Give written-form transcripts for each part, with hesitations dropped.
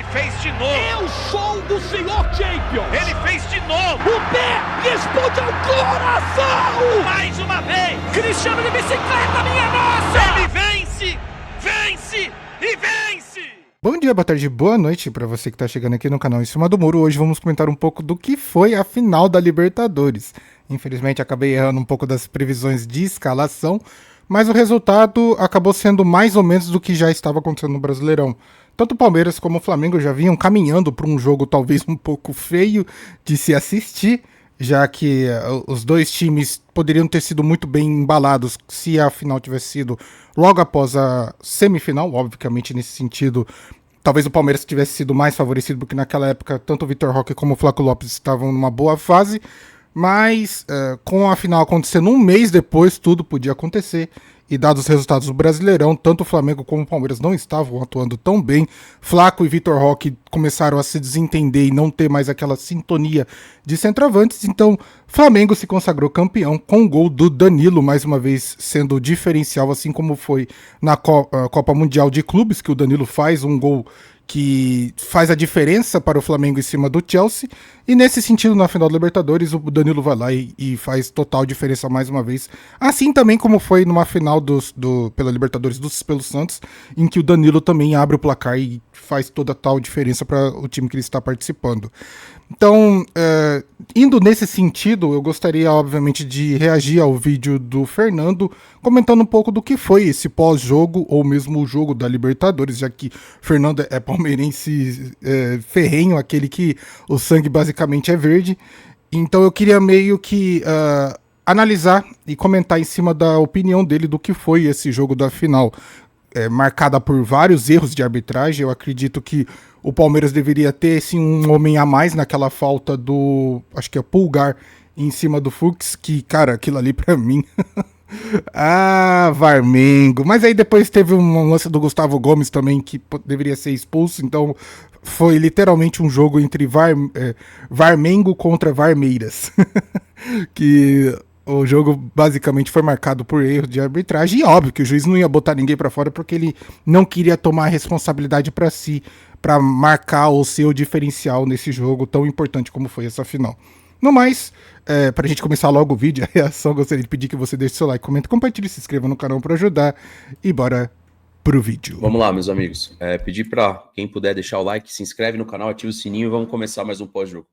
Ele fez de novo. Eu sou do senhor Champions. Ele fez de novo. O pé responde ao coração. Mais uma vez. Cristiano de bicicleta, minha nossa. Ele vence, vence e vence. Bom dia, boa tarde, boa noite para você que está chegando aqui no canal Em Cima do Muro. Hoje vamos comentar um pouco do que foi a final da Libertadores. Infelizmente acabei errando um pouco das previsões de escalação, mas o resultado acabou sendo mais ou menos do que já estava acontecendo no Brasileirão. Tanto o Palmeiras como o Flamengo já vinham caminhando para um jogo talvez um pouco feio de se assistir, já que os dois times poderiam ter sido muito bem embalados se a final tivesse sido logo após a semifinal. Obviamente, nesse sentido, talvez o Palmeiras tivesse sido mais favorecido, porque naquela época tanto o Vitor Roque como o Flaco Lopes estavam numa boa fase, mas com a final acontecendo um mês depois, tudo podia acontecer. E dados os resultados do Brasileirão, tanto o Flamengo como o Palmeiras não estavam atuando tão bem. Flaco e Vitor Roque começaram a se desentender e não ter mais aquela sintonia de centroavantes. Então, Flamengo se consagrou campeão com o gol do Danilo, mais uma vez sendo diferencial, assim como foi na Copa Mundial de Clubes, que o Danilo faz um gol que faz a diferença para o Flamengo em cima do Chelsea. E nesse sentido, na final da Libertadores, o Danilo vai lá e faz total diferença mais uma vez. Assim também como foi numa final pela Libertadores pelo Santos, em que o Danilo também abre o placar e faz toda a tal diferença para o time que ele está participando. Então, indo nesse sentido, eu gostaria, obviamente, de reagir ao vídeo do Fernando, comentando um pouco do que foi esse pós-jogo, ou mesmo o jogo da Libertadores, já que Fernando é palmeirense ferrenho, aquele que o sangue basicamente é verde. Então eu queria meio que analisar e comentar em cima da opinião dele do que foi esse jogo da final. Marcada por vários erros de arbitragem. Eu acredito que o Palmeiras deveria ter sim, um homem a mais naquela falta do, acho que é Pulgar, em cima do Fux, que, cara, aquilo ali pra mim... Varmengo. Mas aí depois teve um lance do Gustavo Gomes também, que deveria ser expulso, então foi literalmente um jogo entre Varmengo contra Varmeiras. Que... o jogo basicamente foi marcado por erro de arbitragem, e óbvio que o juiz não ia botar ninguém pra fora porque ele não queria tomar a responsabilidade pra si, pra marcar o seu diferencial nesse jogo tão importante como foi essa final. No mais, pra gente começar logo o vídeo, a reação, gostaria de pedir que você deixe seu like, comente, compartilhe, se inscreva no canal pra ajudar, e bora pro vídeo. Vamos lá, meus amigos. Pedir pra quem puder deixar o like, se inscreve no canal, ativa o sininho e vamos começar mais um pós-jogo.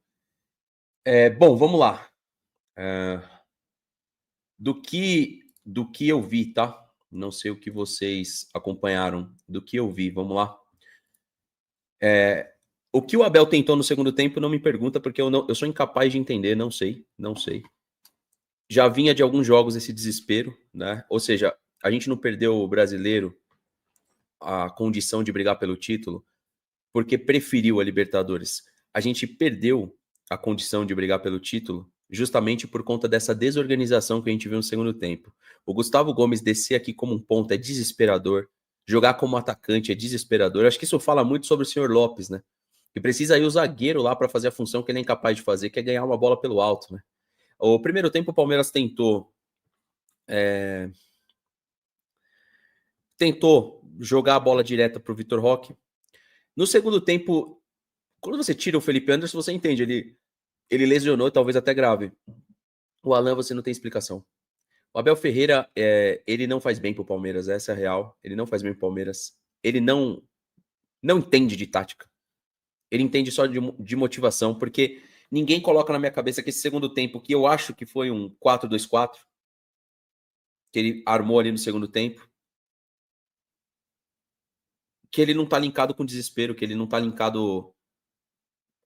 Bom, vamos lá. Do que eu vi, tá? Não sei o que vocês acompanharam. Do que eu vi, vamos lá. O que o Abel tentou no segundo tempo, não me pergunta, porque eu sou incapaz de entender, não sei. Já vinha de alguns jogos esse desespero, né? Ou seja, a gente não perdeu o Brasileiro, a condição de brigar pelo título, porque preferiu a Libertadores. A gente perdeu a condição de brigar pelo título justamente por conta dessa desorganização que a gente viu no segundo tempo. O Gustavo Gomes descer aqui como um ponta é desesperador. Jogar como atacante é desesperador. Acho que isso fala muito sobre o senhor Lopes, né? Que precisa ir o zagueiro lá para fazer a função que ele é incapaz de fazer, que é ganhar uma bola pelo alto, né? O primeiro tempo o Palmeiras tentou jogar a bola direta para o Vitor Roque. No segundo tempo, quando você tira o Felipe Anderson, você entende, ele lesionou, talvez até grave. O Alan, você não tem explicação. O Abel Ferreira, ele não faz bem pro Palmeiras, essa é a real. Ele não faz bem pro Palmeiras. Ele não entende de tática. Ele entende só de motivação, porque ninguém coloca na minha cabeça que esse segundo tempo, que eu acho que foi um 4-2-4, que ele armou ali no segundo tempo, que ele não tá linkado com desespero, que ele não tá linkado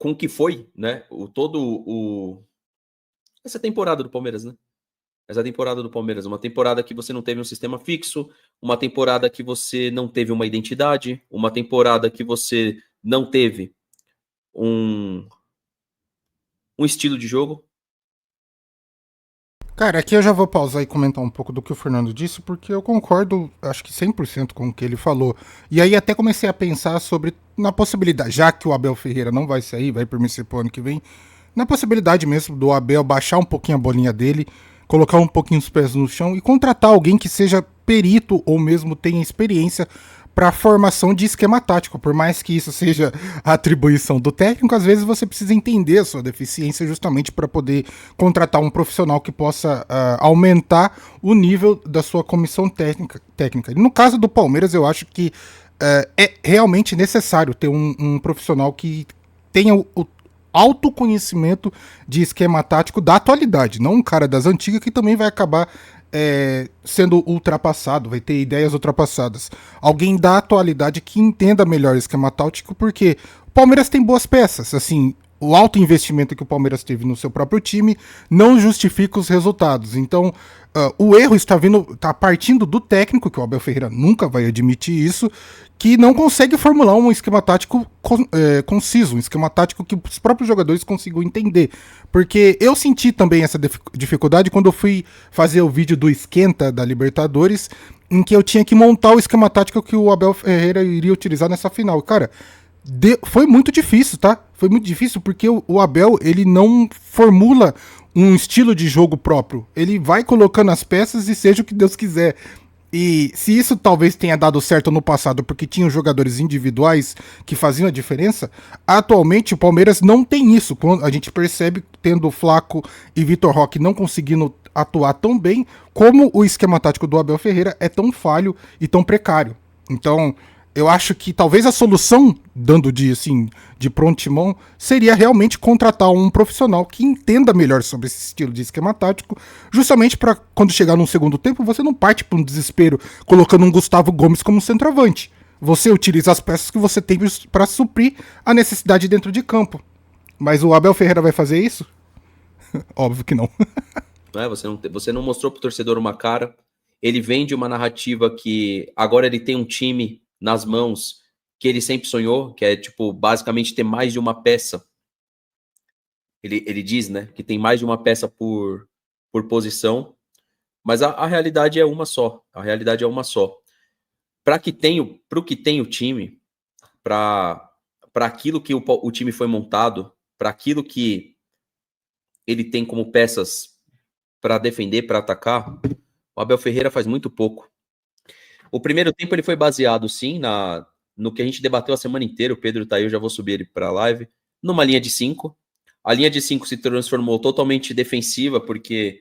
com o que foi, né? Essa temporada do Palmeiras, né? Essa temporada do Palmeiras, uma temporada que você não teve um sistema fixo, uma temporada que você não teve uma identidade, uma temporada que você não teve um estilo de jogo. Cara, aqui eu já vou pausar e comentar um pouco do que o Fernando disse, porque eu concordo, acho que 100% com o que ele falou. E aí até comecei a pensar na possibilidade, já que o Abel Ferreira não vai sair, vai permanecer pro ano que vem, na possibilidade mesmo do Abel baixar um pouquinho a bolinha dele, colocar um pouquinho os pés no chão e contratar alguém que seja perito ou mesmo tenha experiência para a formação de esquema tático. Por mais que isso seja a atribuição do técnico, às vezes você precisa entender a sua deficiência justamente para poder contratar um profissional que possa aumentar o nível da sua comissão técnica. E no caso do Palmeiras, eu acho que é realmente necessário ter um profissional que tenha o autoconhecimento de esquema tático da atualidade, não um cara das antigas que também vai acabar sendo ultrapassado, vai ter ideias ultrapassadas. Alguém da atualidade que entenda melhor o esquema tático, porque o Palmeiras tem boas peças, assim, o alto investimento que o Palmeiras teve no seu próprio time não justifica os resultados. Então, o erro está partindo do técnico, que o Abel Ferreira nunca vai admitir isso, que não consegue formular um esquema tático conciso, um esquema tático que os próprios jogadores consigam entender. Porque eu senti também essa dificuldade quando eu fui fazer o vídeo do Esquenta da Libertadores, em que eu tinha que montar o esquema tático que o Abel Ferreira iria utilizar nessa final. Cara, foi muito difícil, tá? Foi muito difícil porque o Abel, ele não formula um estilo de jogo próprio. Ele vai colocando as peças e seja o que Deus quiser. E se isso talvez tenha dado certo no passado porque tinham jogadores individuais que faziam a diferença, atualmente o Palmeiras não tem isso. A gente percebe tendo Flaco e Vitor Roque não conseguindo atuar tão bem, como o esquema tático do Abel Ferreira é tão falho e tão precário. Então, eu acho que talvez a solução, dando de prontimão, seria realmente contratar um profissional que entenda melhor sobre esse estilo de esquema tático, justamente para quando chegar num segundo tempo, você não parte para um desespero colocando um Gustavo Gomes como centroavante. Você utiliza as peças que você tem para suprir a necessidade dentro de campo. Mas o Abel Ferreira vai fazer isso? Óbvio que não. Você não mostrou pro torcedor uma cara. Ele vende uma narrativa que agora ele tem um time nas mãos que ele sempre sonhou, que é, tipo, basicamente ter mais de uma peça. Ele diz, né, que tem mais de uma peça por posição, mas a realidade é uma só. A realidade é uma só. Para o que tem o time, para aquilo que o time foi montado, para aquilo que ele tem como peças para defender, para atacar, o Abel Ferreira faz muito pouco. O primeiro tempo ele foi baseado, sim, no que a gente debateu a semana inteira. O Pedro tá aí, eu já vou subir ele para a live. Numa linha de 5. A linha de 5 se transformou totalmente defensiva, porque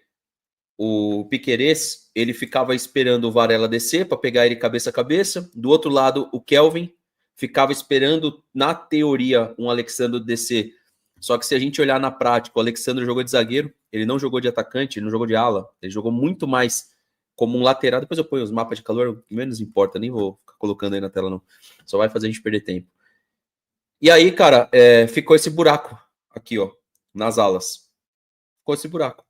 o Piquerez, ele ficava esperando o Varela descer para pegar ele cabeça a cabeça. Do outro lado, o Kelvin ficava esperando, na teoria, um Alexandre descer. Só que se a gente olhar na prática, o Alexandre jogou de zagueiro, ele não jogou de atacante, ele não jogou de ala, ele jogou muito mais como um lateral. Depois eu ponho os mapas de calor, menos importa, nem vou ficar colocando aí na tela não, só vai fazer a gente perder tempo. E aí, cara, ficou esse buraco aqui, ó, nas alas. Ficou esse buraco.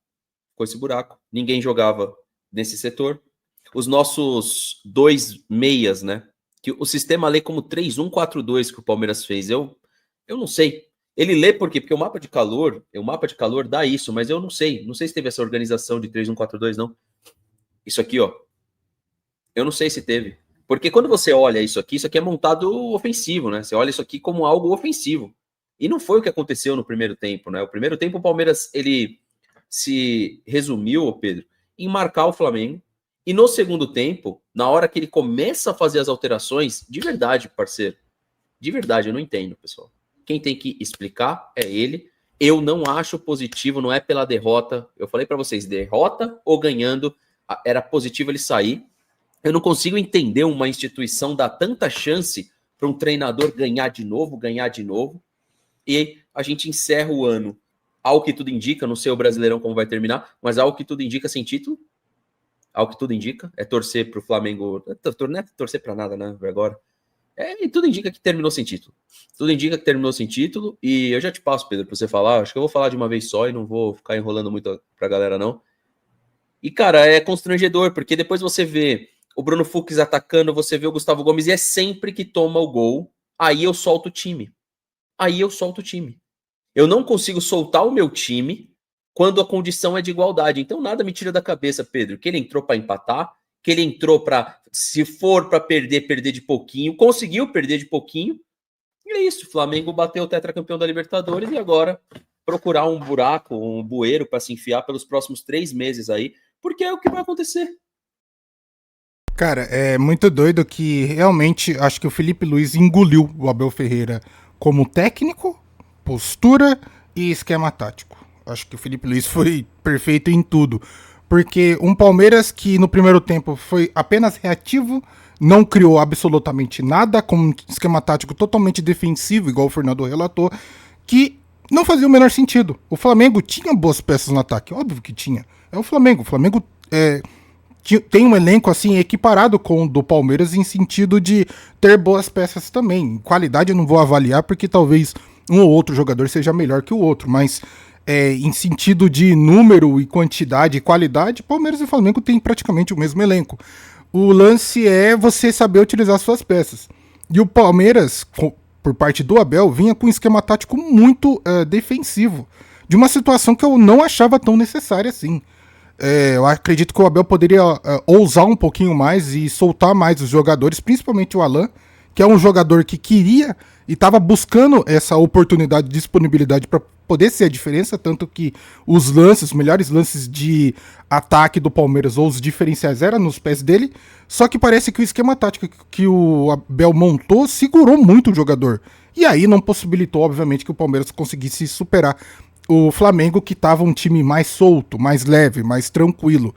Ninguém jogava nesse setor. Os nossos dois meias, né, que o sistema lê como 3-1-4-2 que o Palmeiras fez. Eu não sei. Ele lê por quê? Porque o mapa de calor dá isso, mas eu não sei. Não sei se teve essa organização de 3-1-4-2, não. Isso aqui, ó. Eu não sei se teve. Porque quando você olha isso aqui é montado ofensivo, né? Você olha isso aqui como algo ofensivo. E não foi o que aconteceu no primeiro tempo, né? O primeiro tempo o Palmeiras, ele se resumiu, Pedro, em marcar o Flamengo. E no segundo tempo, na hora que ele começa a fazer as alterações, de verdade, parceiro, de verdade, eu não entendo, pessoal. Quem tem que explicar é ele. Eu não acho positivo, não é pela derrota. Eu falei para vocês, derrota ou ganhando, era positivo ele sair. Eu não consigo entender uma instituição dar tanta chance para um treinador ganhar de novo, e a gente encerra o ano, ao que tudo indica, não sei o Brasileirão como vai terminar, mas ao que tudo indica sem título, ao que tudo indica, é torcer para o Flamengo, não é torcer para nada, né, agora. E tudo indica que terminou sem título. E eu já te passo, Pedro, para você falar. Acho que eu vou falar de uma vez só e não vou ficar enrolando muito pra galera, não. E, cara, é constrangedor, porque depois você vê o Bruno Fux atacando, você vê o Gustavo Gomes, e é sempre que toma o gol, aí eu solto o time. Eu não consigo soltar o meu time quando a condição é de igualdade. Então nada me tira da cabeça, Pedro, que ele entrou para empatar, que ele entrou para, se for para perder de pouquinho, conseguiu perder de pouquinho, e é isso, o Flamengo bateu o tetracampeão da Libertadores e agora procurar um buraco, um bueiro para se enfiar pelos próximos 3 meses aí, porque é o que vai acontecer. Cara, é muito doido que realmente acho que o Felipe Luiz engoliu o Abel Ferreira como técnico, postura e esquema tático. Acho que o Felipe Luiz foi perfeito em tudo. Porque um Palmeiras que no primeiro tempo foi apenas reativo, não criou absolutamente nada, com um esquema tático totalmente defensivo, igual o Fernando relatou, que não fazia o menor sentido. O Flamengo tinha boas peças no ataque, óbvio que tinha. É o Flamengo. O Flamengo tem um elenco assim equiparado com o do Palmeiras em sentido de ter boas peças também. Em qualidade eu não vou avaliar porque talvez um ou outro jogador seja melhor que o outro, mas em sentido de número e quantidade e qualidade, Palmeiras e Flamengo têm praticamente o mesmo elenco. O lance é você saber utilizar suas peças. E o Palmeiras, por parte do Abel, vinha com um esquema tático muito defensivo, de uma situação que eu não achava tão necessária assim. Eu acredito que o Abel poderia ousar um pouquinho mais e soltar mais os jogadores, principalmente o Alan, que é um jogador que queria e estava buscando essa oportunidade de disponibilidade para poder ser a diferença, tanto que os melhores lances de ataque do Palmeiras ou os diferenciais eram nos pés dele, só que parece que o esquema tático que o Abel montou segurou muito o jogador. E aí não possibilitou, obviamente, que o Palmeiras conseguisse superar o Flamengo, que estava um time mais solto, mais leve, mais tranquilo.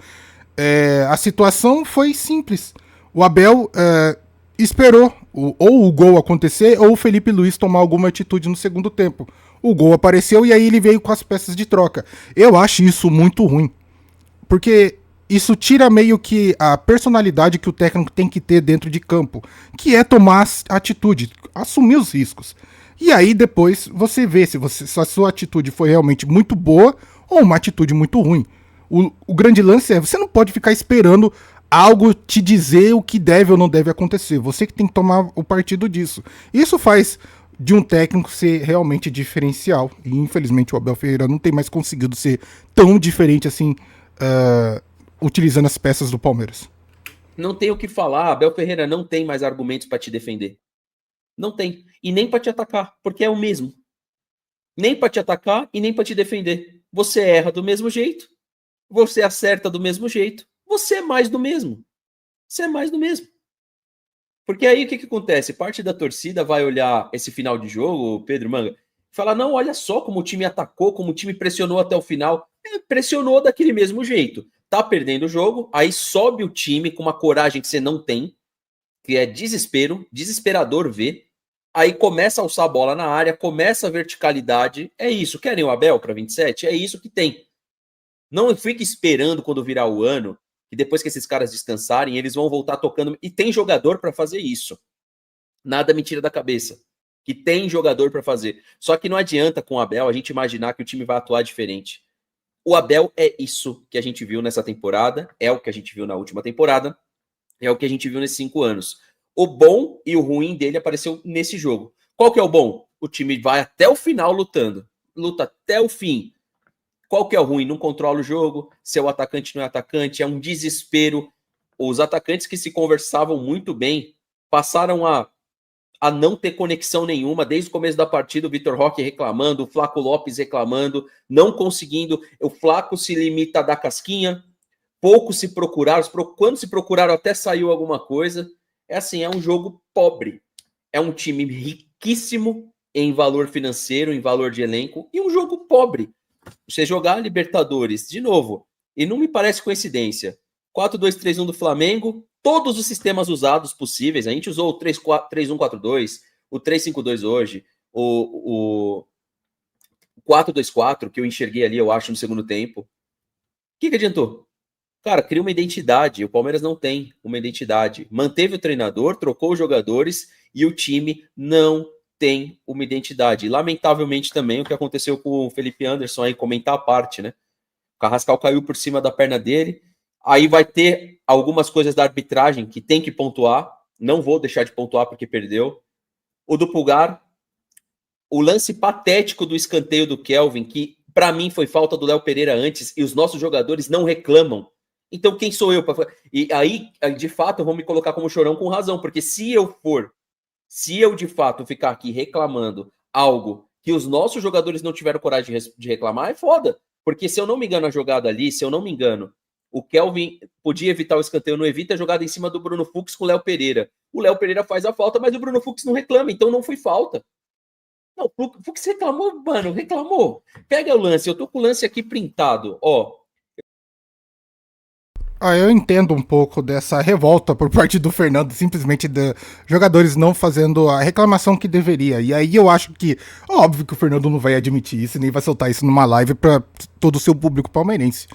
A situação foi simples. O Abel esperou ou o gol acontecer ou o Felipe Luiz tomar alguma atitude no segundo tempo. O gol apareceu e aí ele veio com as peças de troca. Eu acho isso muito ruim, porque isso tira meio que a personalidade que o técnico tem que ter dentro de campo, que é tomar atitude, assumir os riscos. E aí depois você vê se a sua atitude foi realmente muito boa ou uma atitude muito ruim. O grande lance é, você não pode ficar esperando algo te dizer o que deve ou não deve acontecer. Você que tem que tomar o partido disso. Isso faz de um técnico ser realmente diferencial. E infelizmente o Abel Ferreira não tem mais conseguido ser tão diferente assim, utilizando as peças do Palmeiras. Não tem o que falar, Abel Ferreira não tem mais argumentos para te defender. Não tem. E nem para te atacar, porque é o mesmo. Nem para te atacar e nem para te defender. Você erra do mesmo jeito, você acerta do mesmo jeito, você é mais do mesmo. Você é mais do mesmo. Porque aí o que acontece? Parte da torcida vai olhar esse final de jogo, Pedro Manga, e falar, não, olha só como o time atacou, como o time pressionou até o final. Pressionou daquele mesmo jeito. Tá perdendo o jogo, aí sobe o time com uma coragem que você não tem, que é desespero, desesperador ver. Aí começa a alçar a bola na área, começa a verticalidade. É isso. Querem o Abel para 27? É isso que tem. Não fique esperando quando virar o ano, que depois que esses caras descansarem, eles vão voltar tocando. E tem jogador para fazer isso. Nada me tira da cabeça. Que tem jogador para fazer. Só que não adianta com o Abel a gente imaginar que o time vai atuar diferente. O Abel é isso que a gente viu nessa temporada, é o que a gente viu na última temporada, é o que a gente viu nesses 5 anos. O bom e o ruim dele apareceu nesse jogo. Qual que é o bom? O time vai até o final lutando. Luta até o fim. Qual que é o ruim? Não controla o jogo, seu atacante não é atacante, é um desespero. Os atacantes que se conversavam muito bem passaram a não ter conexão nenhuma desde o começo da partida. O Vitor Roque reclamando, o Flaco Lopes reclamando, não conseguindo. O Flaco se limita a dar casquinha, poucos se procuraram, quando se procuraram até saiu alguma coisa. É assim, é um jogo pobre. É um time riquíssimo em valor financeiro, em valor de elenco, e um jogo pobre. Você jogar Libertadores, de novo, e não me parece coincidência, 4-2-3-1 do Flamengo, todos os sistemas usados possíveis, a gente usou o 3-1-4-2, o 3-5-2 hoje, o 4-2-4, que eu enxerguei ali, eu acho, no segundo tempo. O que adiantou? Cara, cria uma identidade, o Palmeiras não tem uma identidade. Manteve o treinador, trocou os jogadores e o time não tem uma identidade. E, lamentavelmente também o que aconteceu com o Felipe Anderson aí, comentar a parte, né? O Carrascal caiu por cima da perna dele, aí vai ter algumas coisas da arbitragem que tem que pontuar, não vou deixar de pontuar porque perdeu. O do Pulgar, o lance patético do escanteio do Kelvin, que para mim foi falta do Léo Pereira antes, e os nossos jogadores não reclamam. Então quem sou eu para... E aí, de fato, eu vou me colocar como chorão com razão, porque se eu de fato ficar aqui reclamando algo que os nossos jogadores não tiveram coragem de reclamar, é foda. Porque se eu não me engano a jogada ali, se eu não me engano, O Kelvin podia evitar o escanteio, não evita a jogada em cima do Bruno Fux com o Léo Pereira. O Léo Pereira faz a falta, mas o Bruno Fux não reclama, então não foi falta. Não, o Fux reclamou, mano, reclamou. Pega o lance, eu tô com o lance aqui printado, ó. Eu entendo um pouco dessa revolta por parte do Fernando, simplesmente de jogadores não fazendo a reclamação que deveria. E aí eu acho que, óbvio que o Fernando não vai admitir isso, nem vai soltar isso numa live para todo o seu público palmeirense.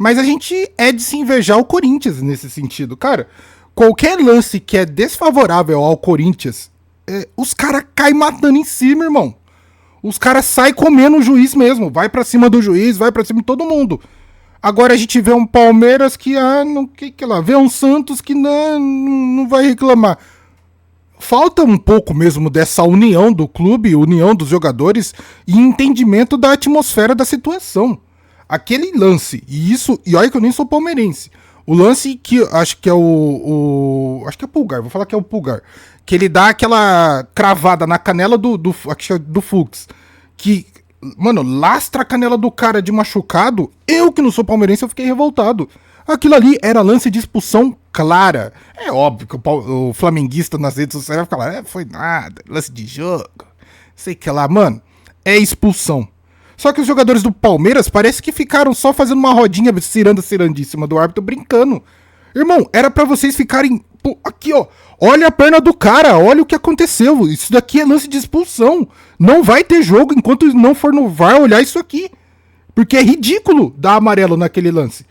Mas a gente é de se invejar o Corinthians nesse sentido. Cara, qualquer lance que é desfavorável ao Corinthians, os caras caem matando em cima, irmão. Os caras saem comendo o juiz mesmo. Vai pra cima do juiz, vai pra cima de todo mundo. Agora a gente vê um Palmeiras que, vê um Santos que não vai reclamar. Falta um pouco mesmo dessa união do clube, união dos jogadores e entendimento da atmosfera da situação. Aquele lance, e olha que eu nem sou palmeirense, o lance que acho que é acho que é o Pulgar, vou falar que é o Pulgar, que ele dá aquela cravada na canela do Fux, que, mano, lastra a canela do cara de machucado. Eu que não sou palmeirense, eu fiquei revoltado. Aquilo ali era lance de expulsão clara. É óbvio que o flamenguista nas redes sociais vai falar, foi nada, lance de jogo, sei que lá, mano, é expulsão. Só que os jogadores do Palmeiras parece que ficaram só fazendo uma rodinha cirandíssima do árbitro brincando. Irmão, era pra vocês ficarem... Pô, aqui, ó. Olha a perna do cara, olha o que aconteceu. Isso daqui é lance de expulsão. Não vai ter jogo enquanto não for no VAR olhar isso aqui. Porque é ridículo dar amarelo naquele lance.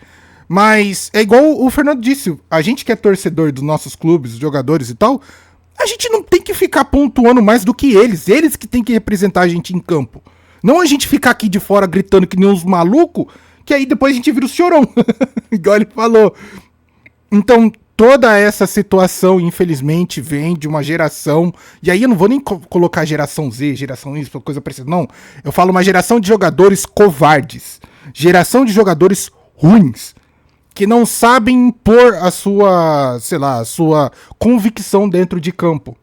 Mas é igual o Fernando disse. A gente que é torcedor dos nossos clubes, jogadores e tal, a gente não tem que ficar pontuando mais do que eles. Eles que tem que representar a gente em campo. Não a gente ficar aqui de fora gritando que nem uns malucos, que aí depois a gente vira o chorão. Igual ele falou. Então, toda essa situação, infelizmente, vem de uma geração... E aí eu não vou nem colocar geração Z, geração isso, coisa parecida. Não, eu falo uma geração de jogadores covardes. Geração de jogadores ruins. Que não sabem impor a sua, sei lá, a sua convicção dentro de campo.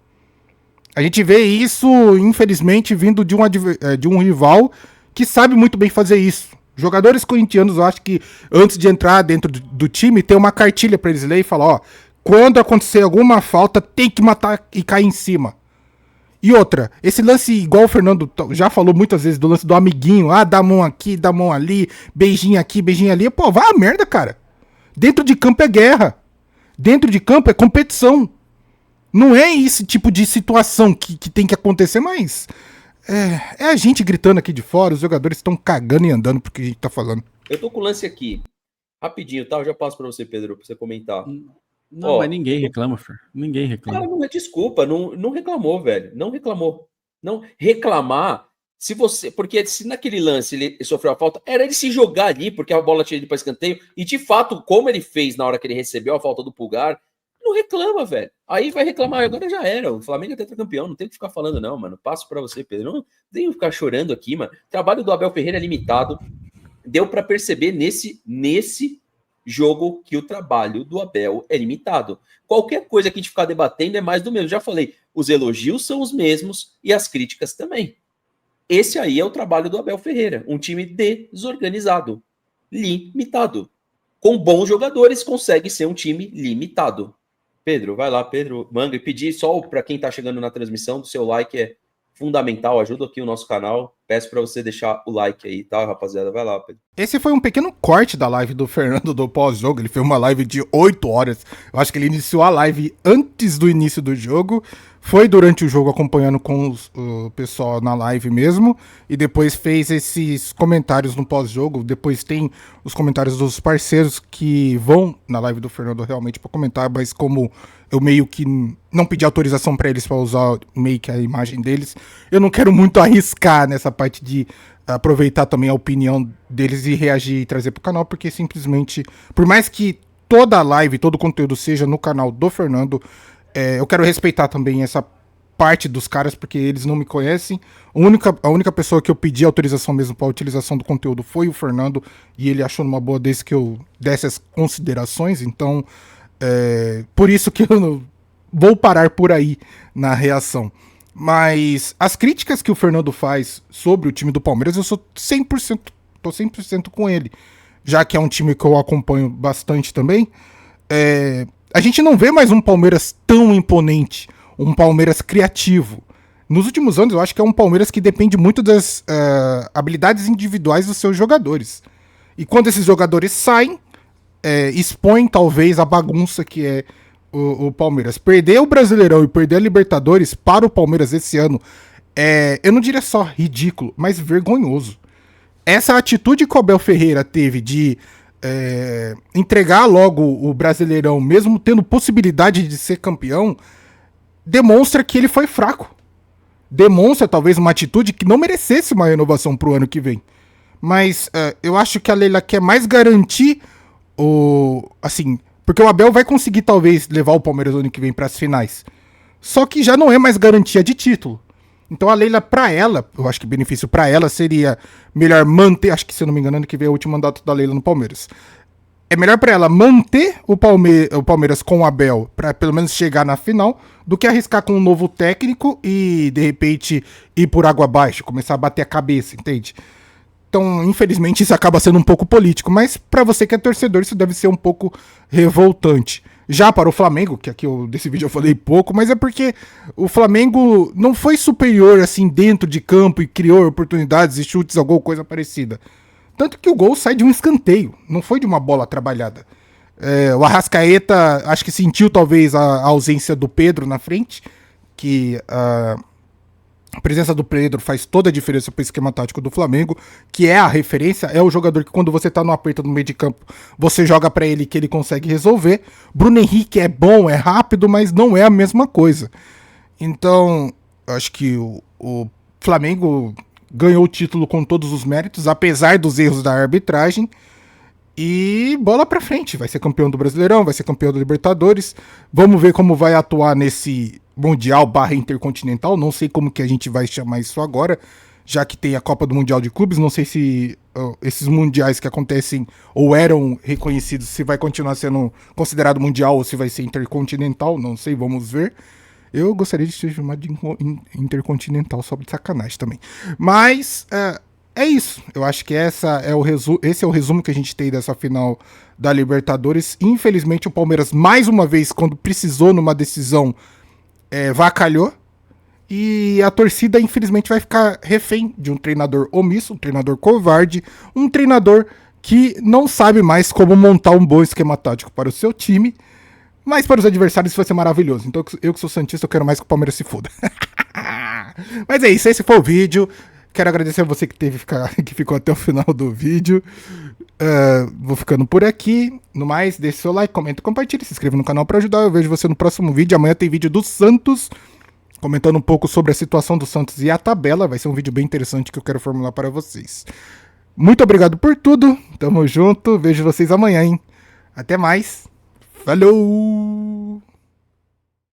A gente vê isso, infelizmente, vindo de um rival que sabe muito bem fazer isso. Jogadores corintianos, eu acho que antes de entrar dentro do time, tem uma cartilha pra eles lerem e falar, ó, quando acontecer alguma falta, tem que matar e cair em cima. E outra, esse lance, igual o Fernando já falou muitas vezes, do lance do amiguinho, dá a mão aqui, dá a mão ali, beijinho aqui, beijinho ali, pô, vai a merda, cara. Dentro de campo é guerra. Dentro de campo é competição. Não é esse tipo de situação que tem que acontecer, mas é a gente gritando aqui de fora, os jogadores estão cagando e andando porque a gente tá falando. Eu tô com o lance aqui, rapidinho, tá? Eu já passo pra você, Pedro, pra você comentar. Não, mas ninguém reclama, Fer. Ninguém reclama. Cara, não, desculpa, não reclamou, velho. Não reclamou. Não reclamar, se você... Porque se naquele lance ele sofreu a falta, era ele se jogar ali, porque a bola tinha ido pra escanteio, e de fato, como ele fez na hora que ele recebeu a falta do Pulgar, não reclama, velho. Aí vai reclamar, agora já era. O Flamengo é tetracampeão, não tem o que ficar falando, não, mano. Passo pra você, Pedro. Não tem que ficar chorando aqui, mano. O trabalho do Abel Ferreira é limitado. Deu pra perceber nesse jogo que o trabalho do Abel é limitado. Qualquer coisa que a gente ficar debatendo é mais do mesmo. Já falei, os elogios são os mesmos e as críticas também. Esse aí é o trabalho do Abel Ferreira. Um time desorganizado, limitado. Com bons jogadores consegue ser um time limitado. Pedro, vai lá, Pedro Manga, e pedir só para quem tá chegando na transmissão, do seu like é fundamental, ajuda aqui o nosso canal. Peço para você deixar o like aí, tá, rapaziada? Vai lá, Pedro. Esse foi um pequeno corte da live do Fernando do pós-jogo. Ele fez uma live de 8 horas. Eu acho que ele iniciou a live antes do início do jogo. Foi durante o jogo acompanhando com o pessoal na live mesmo. E depois fez esses comentários no pós-jogo. Depois tem os comentários dos parceiros que vão na live do Fernando realmente para comentar. Mas como eu meio que não pedi autorização para eles para usar meio que a imagem deles, eu não quero muito arriscar nessa parte de aproveitar também a opinião deles e reagir e trazer pro canal, porque simplesmente, por mais que toda a live, todo o conteúdo seja no canal do Fernando, eu quero respeitar também essa parte dos caras, porque eles não me conhecem. A única pessoa que eu pedi autorização mesmo para a utilização do conteúdo foi o Fernando, e ele achou numa boa desde que eu desse as considerações, então por isso que eu vou parar por aí na reação. Mas as críticas que o Fernando faz sobre o time do Palmeiras, eu sou 100%, tô 100% com ele. já que é um time que eu acompanho bastante também, a gente não vê mais um Palmeiras tão imponente, um Palmeiras criativo. Nos últimos anos, eu acho que é um Palmeiras que depende muito das habilidades individuais dos seus jogadores. E quando esses jogadores saem, expõem talvez a bagunça que é o Palmeiras. Perder o Brasileirão e perder a Libertadores para o Palmeiras esse ano eu não diria só ridículo, mas vergonhoso. Essa atitude que o Abel Ferreira teve de entregar logo o Brasileirão, mesmo tendo possibilidade de ser campeão, demonstra que ele foi fraco. Demonstra talvez uma atitude que não merecesse uma renovação para o ano que vem. Mas eu acho que a Leila quer mais garantir porque o Abel vai conseguir talvez levar o Palmeiras no ano que vem para as finais. Só que já não é mais garantia de título. Então a Leila, pra ela, eu acho que benefício pra ela seria melhor manter, acho que se eu não me engano, ano que vem é o último mandato da Leila no Palmeiras. É melhor pra ela manter o Palmeiras com o Abel, pra pelo menos chegar na final, do que arriscar com um novo técnico e de repente ir por água abaixo, começar a bater a cabeça, entende? Então, infelizmente, isso acaba sendo um pouco político, mas pra você que é torcedor, isso deve ser um pouco revoltante. Já para o Flamengo, que aqui desse vídeo eu falei pouco, mas é porque o Flamengo não foi superior assim dentro de campo e criou oportunidades e chutes, alguma coisa parecida. Tanto que o gol sai de um escanteio, não foi de uma bola trabalhada. O Arrascaeta acho que sentiu talvez a ausência do Pedro na frente, que a presença do Pedro faz toda a diferença para o esquema tático do Flamengo, que é a referência, é o jogador que quando você tá no aperto no meio de campo, você joga para ele que ele consegue resolver. Bruno Henrique é bom, é rápido, mas não é a mesma coisa. Então, acho que o Flamengo ganhou o título com todos os méritos, apesar dos erros da arbitragem. E bola pra frente, vai ser campeão do Brasileirão, vai ser campeão da Libertadores. Vamos ver como vai atuar nesse Mundial / Intercontinental. Não sei como que a gente vai chamar isso agora, já que tem a Copa do Mundial de Clubes. Não sei se esses mundiais que acontecem ou eram reconhecidos, se vai continuar sendo considerado mundial ou se vai ser intercontinental. Não sei, vamos ver. Eu gostaria de ser chamado de intercontinental, só de sacanagem também. Mas é isso. Eu acho que esse é o resumo que a gente tem dessa final da Libertadores. Infelizmente o Palmeiras, mais uma vez, quando precisou numa decisão, vacalhou. E a torcida, infelizmente, vai ficar refém de um treinador omisso, um treinador covarde, um treinador que não sabe mais como montar um bom esquema tático para o seu time. Mas para os adversários isso vai ser maravilhoso. Então eu que sou santista, eu quero mais que o Palmeiras se foda. Mas é isso, esse foi o vídeo. Quero agradecer a você que ficou até o final do vídeo. Vou ficando por aqui. No mais, deixe seu like, comenta, compartilhe, se inscreva no canal para ajudar. Eu vejo você no próximo vídeo. Amanhã tem vídeo do Santos, comentando um pouco sobre a situação do Santos e a tabela. Vai ser um vídeo bem interessante que eu quero formular para vocês. Muito obrigado por tudo. Tamo junto. Vejo vocês amanhã, hein? Até mais. Falou!